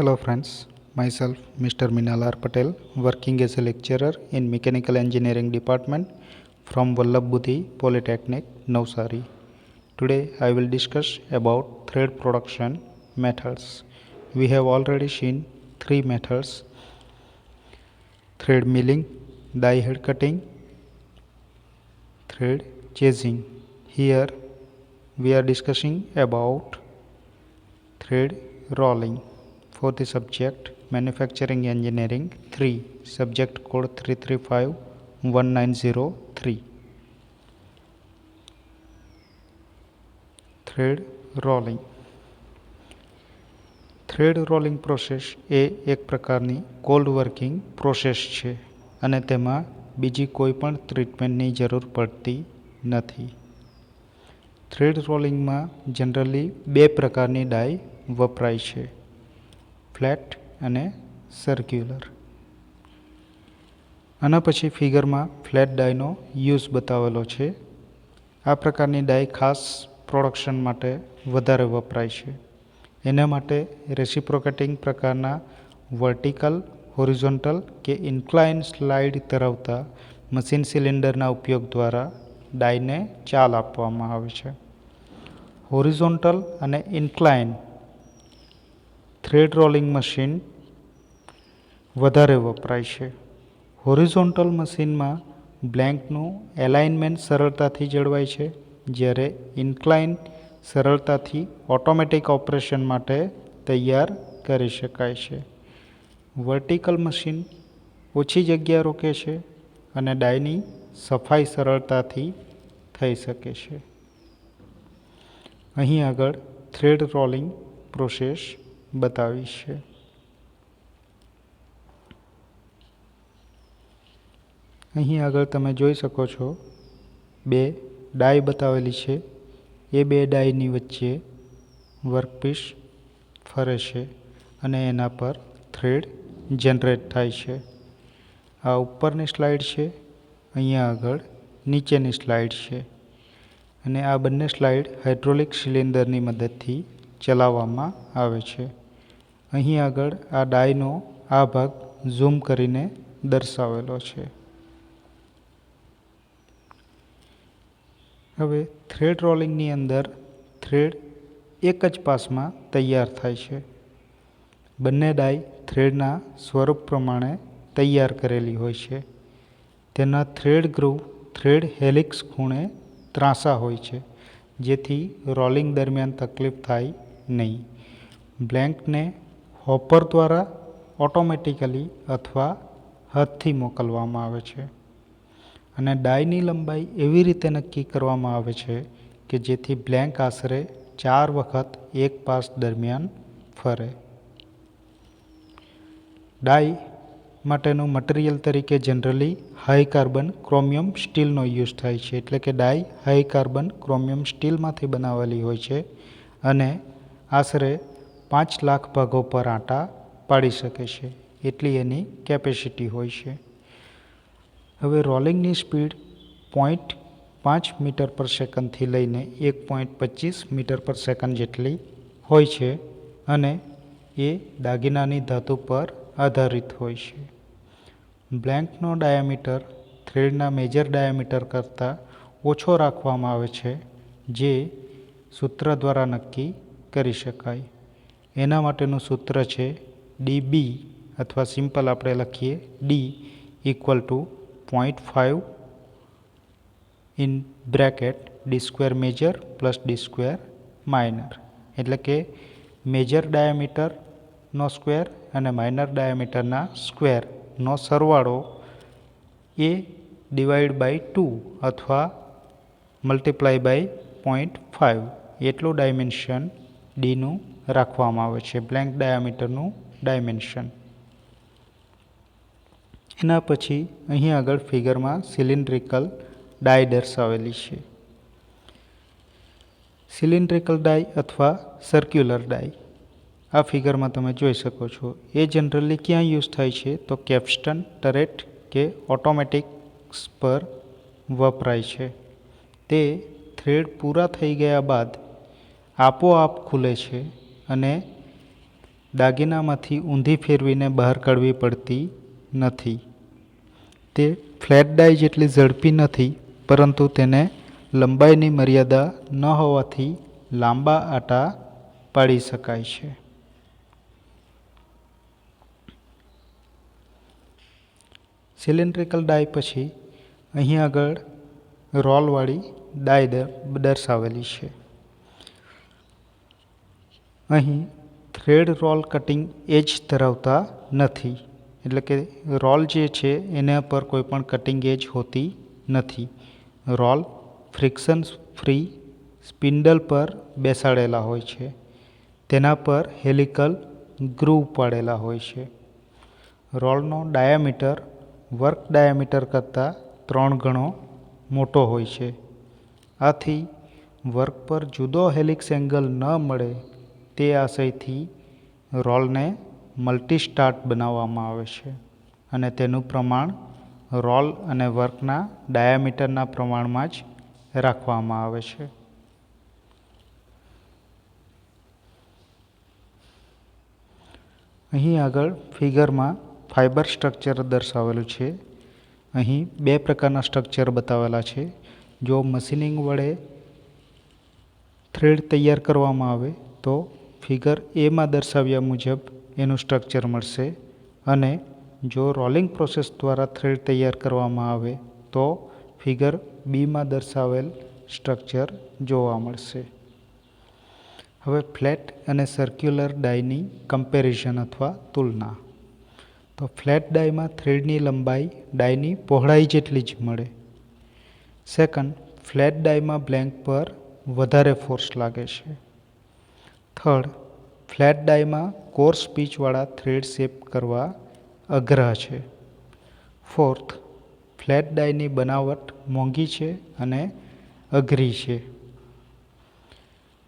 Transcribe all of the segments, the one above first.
Hello friends, myself Mr. Minal R. Patel, working as a lecturer in Mechanical Engineering Department from Vallabh Budhi Polytechnic, Navsari. Today I will discuss about thread production methods. We have already seen three methods: thread milling, die head cutting, thread chasing. Here we are discussing about thread rolling for the subject Manufacturing Engineering 3, subject code 3351903. Thread rolling. Thread rolling process એ એક પ્રકારની cold working process છે અને તેમાં બીજી કોઈ પણ ટ્રીટમેન્ટની જરૂર પડતી નથી. થ્રેડ રોલિંગમાં જનરલી બે પ્રકારની ડાય વપરાય છે: ફ્લેટ અને સર્ક્યુલર. આના પછી ફિગરમાં ફ્લેટ ડાયનો યુઝ બતાવેલો છે. આ પ્રકારની ડાય ખાસ પ્રોડક્શન માટે વધારે વપરાય છે. એના માટે રેસિપ્રોકેટિંગ પ્રકારના વર્ટિકલ, હોરિઝોન્ટલ કે ઇન્ક્લાઇન સ્લાઇડ ધરાવતા મશીન સિલિન્ડરના ઉપયોગ દ્વારા ડાયને ચાલ આપવામાં આવે છે. હોરિઝોન્ટલ અને ઇન્ક્લાઇન થ્રેડ રોલિંગ મશીન વધારે વપરાય છે. હોરિઝોન્ટલ મશીનમાં બ્લેન્કનું એલાઇનમેન્ટ સરળતાથી જળવાય છે, જ્યારે ઇન્ક્લાઇન સરળતાથી ઓટોમેટિક ઓપરેશન માટે તૈયાર કરી શકાય છે. વર્ટિકલ મશીન ઓછી જગ્યા રોકે છે અને ડાયની સફાઈ સરળતાથી થઈ શકે છે. અહીં આગળ થ્રેડ રોલિંગ પ્રોસેસ બતાવી છે. અહીં આગળ તમે જોઈ શકો છો બે ડાય બતાવેલી છે. એ બે ડાયની વચ્ચે વર્કપીસ ફરે છે અને એના પર થ્રેડ જનરેટ થાય છે. આ ઉપરની સ્લાઇડ છે, અહીંયા આગળ નીચેની સ્લાઇડ છે અને આ બંને સ્લાઇડ હાઇડ્રોલિક સિલિન્ડરની મદદથી ચલાવવામાં આવે છે. અહીં આગળ આ ડાયનો આ ભાગ ઝૂમ કરીને દર્શાવેલો છે. હવે થ્રેડ રોલિંગની અંદર થ્રેડ એક જ પાસમાં તૈયાર થાય છે. બંને ડાય થ્રેડના સ્વરૂપ પ્રમાણે તૈયાર કરેલી હોય છે. તેના થ્રેડ ગ્રુવ થ્રેડ હેલિક્સ ખૂણે ત્રાંસા હોય છે, જેથી રોલિંગ દરમિયાન તકલીફ થાય નહીં. બ્લેન્કને હોપર દ્વારા ઓટોમેટિકલી અથવા હાથથી મોકલવામાં આવે છે અને ડાયની લંબાઈ એવી રીતે નક્કી કરવામાં આવે છે કે જેથી બ્લેન્ક આશરે 4 વખત એક પાસ દરમિયાન ફરે. ડાય માટેનું મટીરિયલ તરીકે જનરલી હાઈ કાર્બન ક્રોમિયમ સ્ટીલનો યુઝ થાય છે. એટલે કે ડાય હાઈ કાર્બન ક્રોમિયમ સ્ટીલમાંથી બનાવેલી હોય છે અને આશરે 5 લાખ ભાગો પર આંટા પાડી શકે છે, એટલી એની કેપેસિટી હોય છે. હવે રોલિંગની સ્પીડ 0.5 મીટર પર સેકન્ડથી લઈને 1.25 મીટર પર સેકન્ડ જેટલી હોય છે અને એ દાગીનાની ધાતુ પર આધારિત હોય છે. બ્લેન્કનો ડાયામીટર થ્રેડના મેજર ડાયામીટર કરતાં ઓછો રાખવામાં આવે છે, જે સૂત્ર દ્વારા નક્કી કરી શકાય. એના માટેનું સૂત્ર છે DB, અથવા સિમ્પલ આપણે લખીએ D = 0.5 (D² major + D² minor. એટલે કે મેજર ડાયામીટરનો સ્ક્વેર અને માઇનર ડાયામીટરના સ્ક્વેરનો સરવાળો A/2 અથવા × 0.5 એટલું ડાયમેન્શન Dનું રાખવામાં આવે છે, બ્લેન્ક ડાયામીટરનું ડાયમેન્શન. એના પછી અહીં આગળ ફિગરમાં સિલિન્ડ્રિકલ ડાય દર્શાવેલી છે. સિલિન્ડ્રિકલ ડાય અથવા સર્ક્યુલર ડાય આ ફિગરમાં તમે જોઈ શકો છો. એ જનરલી ક્યાં યુઝ થાય છે તો કેપ્સ્ટન, ટરેટ કે ઓટોમેટિક્સ પર વપરાય છે. તે થ્રેડ પૂરા થઈ ગયા બાદ આપોઆપ ખુલે છે અને દાગીનામાંથી ઊંધી ફેરવીને બહાર કાઢવી પડતી નથી. તે ફ્લેટ ડાય જેટલી ઝડપી નથી, પરંતુ તેને લંબાઈની મર્યાદા ન હોવાથી લાંબા આટા પાડી શકાય છે. સિલિન્ડ્રિકલ ડાય પછી અહીં આગળ રોલવાળી ડાય દર્શાવેલી છે. અહીં થ્રેડ રોલ કટિંગ એજ ધરાવતા નથી, એટલે કે રોલ જે છે એના પર કોઈ પણ કટિંગ એજ હોતી નથી. રોલ ફ્રિક્શન ફ્રી સ્પિન્ડલ પર બેસાડેલા હોય છે. તેના પર હેલિકલ ગ્રુવ પાડેલા હોય છે. રોલનો ડાયામીટર વર્ક ડાયામીટર કરતાં 3 ગણો મોટો હોય છે. આથી વર્ક પર જુદો હેલિક્સ એંગલ ન મળે તે આશયથી રોલને મલ્ટીસ્ટાર્ટ બનાવવામાં આવે છે અને તેનું પ્રમાણ રોલ અને વર્કના ડાયામીટરના પ્રમાણમાં જ રાખવામાં આવે છે. અહીં આગળ ફિગરમાં ફાઇબર સ્ટ્રક્ચર દર્શાવેલું છે. અહીં 2 પ્રકારના સ્ટ્રક્ચર બતાવેલા છે. જો મશીનિંગ વડે થ્રેડ તૈયાર કરવામાં આવે તો ફિગર એમાં દર્શાવ્યા મુજબ એનું સ્ટ્રક્ચર મળશે, અને જો રોલિંગ પ્રોસેસ દ્વારા થ્રેડ તૈયાર કરવામાં આવે તો ફિગર બીમાં દર્શાવેલ સ્ટ્રક્ચર જોવા મળશે. હવે ફ્લેટ અને સર્ક્યુલર ડાયની કમ્પેરિઝન અથવા તુલના. તો ફ્લેટ ડાયમાં થ્રેડની લંબાઈ ડાયની પહોળાઈ જેટલી જ મળે. સેકન્ડ, ફ્લેટ ડાયમાં બ્લેન્ક પર વધારે ફોર્સ લાગે છે. થર્ડ, ફ્લેટ ડાયમાં કોર્સ પીચવાળા થ્રેડ શેપ કરવા અઘરા છે. ફોર્થ, ફ્લેટ ડાયની બનાવટ મોંઘી છે અને અઘરી છે.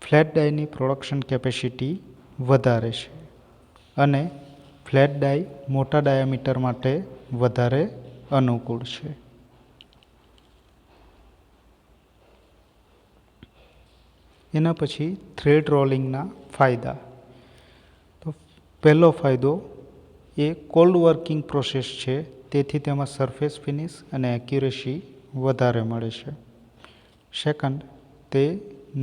ફ્લેટ ડાયની પ્રોડક્શન કેપેસિટી વધારે છે અને ફ્લેટ ડાય મોટા ડાયામીટર માટે વધારે અનુકૂળ છે. એના પછી થ્રેડ રોલિંગના ફાયદા. તો પહેલો ફાયદો એ કોલ્ડ વર્કિંગ પ્રોસેસ છે, તેથી તેમાં સરફેસ ફિનિશ અને એક્યુરેસી વધારે મળે છે. સેકન્ડ, તે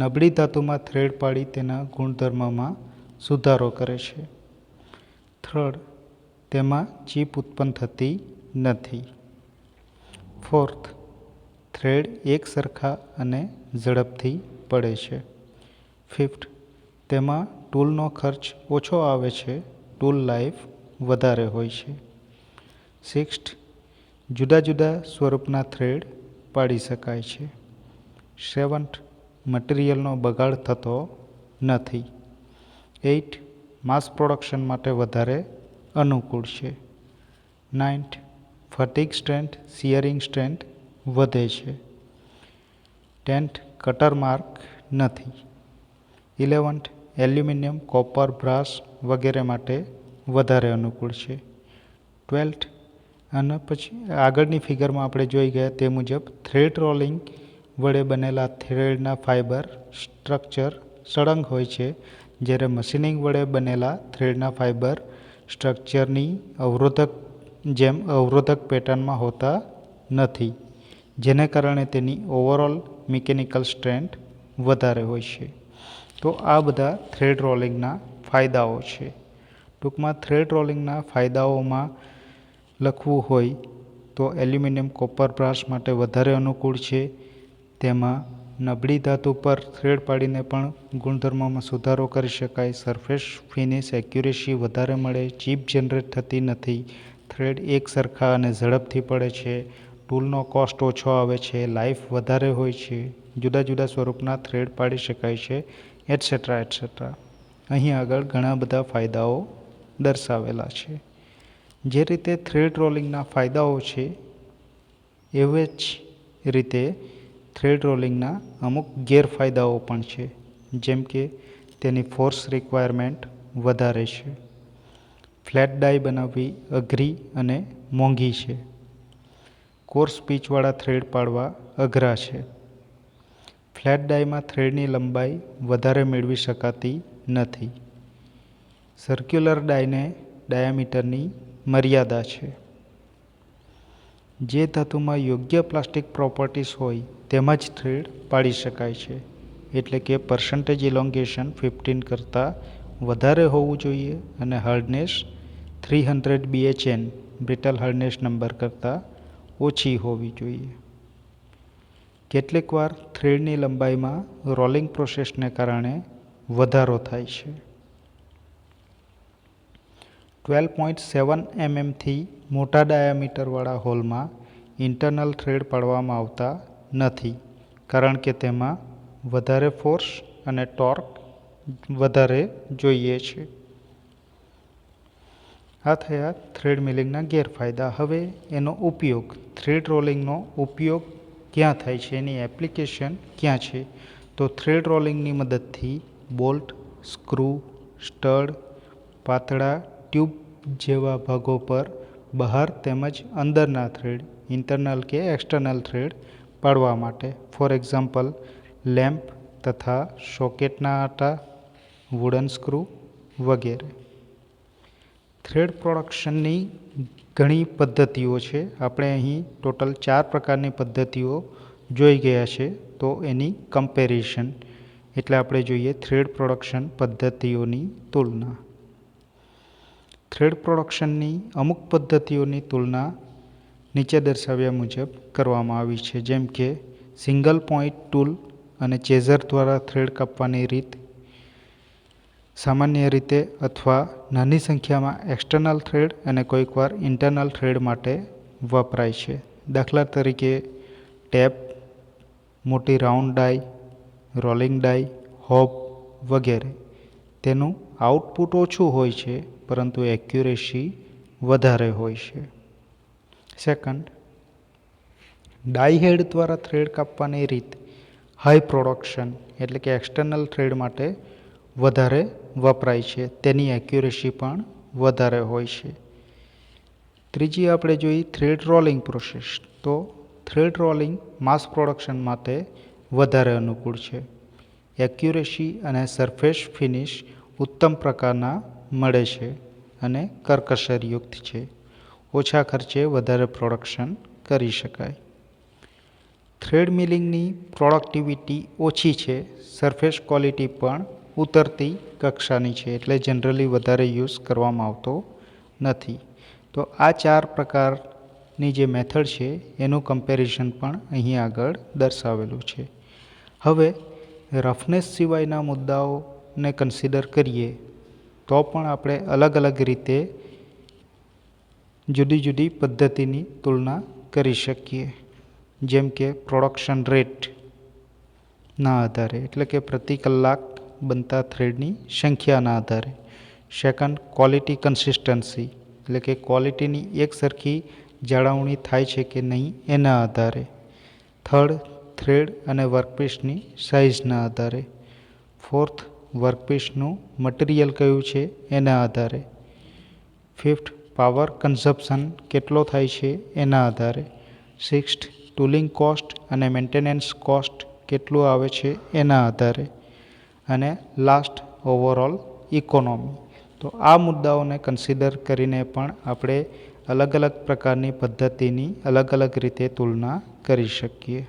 નબળી ધાતુમાં થ્રેડ પાડી તેના ગુણધર્મમાં સુધારો કરે છે. થર્ડ, તેમાં ચીપ ઉત્પન્ન થતી નથી. ફોર્થ, થ્રેડ એક સરખા અને ઝડપથી પડે છે. ફિફ્થ, તેમાં ટૂલનો ખર્ચ ઓછો આવે છે, ટૂલ લાઈફ વધારે હોય છે. સિક્સ્થ, જુદા જુદા સ્વરૂપના થ્રેડ પાડી શકાય છે. સેવન્થ, મટીરિયલનો બગાડ થતો નથી. 8, માસ પ્રોડક્શન માટે વધારે અનુકૂળ છે. 9, ફટીગ સ્ટ્રેન્થ શિયરિંગ સ્ટ્રેન્થ વધે છે. 10, કટર માર્ક નથી. 11, એલ્યુમિનિયમ, કોપર, બ્રાસ વગેરે માટે વધારે અનુકૂળ છે. 12, અને પછી આગળની ફિગરમાં આપણે જોઈ ગયા તે મુજબ થ્રેડ રોલિંગ વડે બનેલા થ્રેડના ફાઇબર સ્ટ્રક્ચર સળંગ હોય છે, જ્યારે મશીનિંગ વડે બનેલા થ્રેડના ફાઇબર સ્ટ્રક્ચરની અવરોધક પેટર્નમાં હોતા નથી, જેને કારણે તેની ઓવરઓલ મિકેનિકલ સ્ટ્રેન્થ વધારે હોય છે. તો આ બધા થ્રેડ રોલિંગના ફાયદાઓ છે. ટૂંકમાં થ્રેડ રોલિંગના ફાયદાઓમાં લખવું હોય તો એલ્યુમિનિયમ, કોપર, બ્રાસ માટે વધારે અનુકૂળ છે. તેમાં નબળી ધાતુ પર થ્રેડ પાડીને પણ ગુણધર્મોમાં સુધારો કરી શકાય. સરફેસ ફિનિશ એક્યુરેસી વધારે મળે. ચીપ જનરેટ થતી નથી. થ્રેડ એક સરખા અને ઝડપથી પડે છે. ટૂલનો કોસ્ટ ઓછો આવે છે. લાઈફ વધારે હોય છે. જુદા જુદા સ્વરૂપના થ્રેડ પાડી શકાય છે, એટસેટ્રા એટસેટ્રા. અહીં આગળ ઘણા બધા ફાયદાઓ દર્શાવેલા છે. જે રીતે થ્રેડ રોલિંગના ફાયદાઓ છે, એવી જ રીતે થ્રેડ રોલિંગના અમુક ગેરફાયદાઓ પણ છે. જેમ કે તેની ફોર્સ રિક્વાયરમેન્ટ વધારે છે. ફ્લેટ ડાય બનાવવી અઘરી અને મોંઘી છે. કોર્સ પીચવાળા થ્રેડ પાડવા અઘરા છે. ફ્લેટ ડાયમાં થ્રેડની લંબાઈ વધારે મેળવી શકાતી નથી. સર્ક્યુલર ડાયને ડાયામીટરની મર્યાદા છે. જે ધાતુમાં યોગ્ય પ્લાસ્ટિક પ્રોપર્ટીસ હોય તેમાં જ થ્રેડ પાડી શકાય છે. એટલે કે પર્સન્ટેજ ઇલોંગેશન 15 કરતાં વધારે હોવું જોઈએ અને hardness 300 BHN brittle hardness number કરતાં ઓછી હોવી જોઈએ. કેટલીકવાર થ્રેડની લંબાઈમાં રોલિંગ પ્રોસેસને કારણે વધારો થાય છે. 12.7 mm થી મોટા ડાયામીટરવાળા હોલમાં ઇન્ટરનલ થ્રેડ પાડવામાં આવતા નથી, કારણ કે તેમાં વધારે ફોર્સ અને ટોર્ક વધારે જોઈએ છે. આ થયા થ્રેડ મિલિંગના ગેરફાયદા. હવે એનો ઉપયોગ, થ્રેડ રોલિંગનો ઉપયોગ ક્યાં થાય છે, એની એપ્લિકેશન ક્યાં છે? તો થ્રેડ રોલિંગની મદદથી બોલ્ટ, સ્ક્રૂ, સ્ટડ, પાતળા ટ્યુબ જેવા ભાગો પર બહાર તેમજ અંદરના થ્રેડ, ઇન્ટરનલ કે એક્સટર્નલ થ્રેડ પાડવા માટે, ફોર એક્ઝામ્પલ લેમ્પ તથા સોકેટના આટા, વુડન સ્ક્રૂ વગેરે. થ્રેડ પ્રોડક્શનની ઘણી પદ્ધતિઓ છે. આપણે અહીં ટોટલ 4 પ્રકારની પદ્ધતિઓ જોઈ ગયા છે. તો એની કમ્પેરિઝન એટલે આપણે જોઈએ થ્રેડ પ્રોડક્શન પદ્ધતિઓની તુલના. થ્રેડ પ્રોડક્શનની અમુક પદ્ધતિઓની તુલના નીચે દર્શાવ્યા મુજબ કરવામાં આવી છે. જેમ કે સિંગલ પોઈન્ટ ટૂલ અને ચેઝર દ્વારા થ્રેડ કાપવાની રીત સામાન્ય રીતે અથવા નાની સંખ્યામાં એક્સટર્નલ થ્રેડ અને કોઈકવાર ઇન્ટરનલ થ્રેડ માટે વપરાય છે. દાખલા તરીકે ટેપ, મોટી રાઉન્ડ ડાય, રોલિંગ ડાય, હોબ વગેરે. તેનું આઉટપુટ ઓછું હોય છે પરંતુ એક્યુરેસી વધારે હોય છે. સેકન્ડ, ડાય હેડ દ્વારા થ્રેડ કાપવાની રીત હાઈ પ્રોડક્શન એટલે કે એક્સટર્નલ થ્રેડ માટે વધારે વપરાય છે. તેની એક્યુરેસી પણ વધારે હોય છે. ત્રીજી આપણે જોઈ થ્રેડ રોલિંગ પ્રોસેસ. તો થ્રેડ રોલિંગ માસ પ્રોડક્શન માટે વધારે અનુકૂળ છે. એક્યુરેસી અને સરફેસ ફિનિશ ઉત્તમ પ્રકારના મળે છે અને કરકસરયુક્ત છે. ઓછા ખર્ચે વધારે પ્રોડક્શન કરી શકાય. થ્રેડ મિલિંગની પ્રોડક્ટિવિટી ઓછી છે. સરફેસ ક્વોલિટી પણ ઉતરતી કક્ષાની છે, એટલે જનરલી વધારે યુઝ કરવામાં આવતો નથી. તો આ 4 પ્રકારની જે મેથડ છે એનું કમ્પેરિઝન પણ અહીં આગળ દર્શાવેલું છે. હવે રફનેસ સિવાયના મુદ્દાઓને કન્સિડર કરીએ તો પણ આપણે અલગ અલગ રીતે જુદી જુદી પદ્ધતિની તુલના કરી શકીએ. જેમ કે પ્રોડક્શન રેટના આધારે એટલે કે પ્રતિ કલાક બનતા થ્રેડની સંખ્યાના આધારે. સેકન્ડ, ક્વોલિટી કન્સિસ્ટન્સી એટલે કે ક્વોલિટીની એક સરખી જાળવણી થાય છે કે નહીં એના આધારે. થર્ડ, થ્રેડ અને વર્કપીસની સાઇઝના આધારે. ફોર્થ, વર્કપીસનું મટીરિયલ કયું છે એના આધારે. ફિફ્થ, પાવર કન્ઝપ્શન કેટલો થાય છે એના આધારે. સિક્સ્થ, ટૂલિંગ કોસ્ટ અને મેન્ટેનન્સ કોસ્ટ કેટલું આવે છે એના આધારે. અને લાસ્ટ, ઓવરઓલ ઇકોનોમી. તો આ મુદ્દાઓને કન્સિડર કરીને પણ આપણે અલગ અલગ પ્રકારની પદ્ધતિની અલગ અલગ રીતે તુલના કરી શકીએ.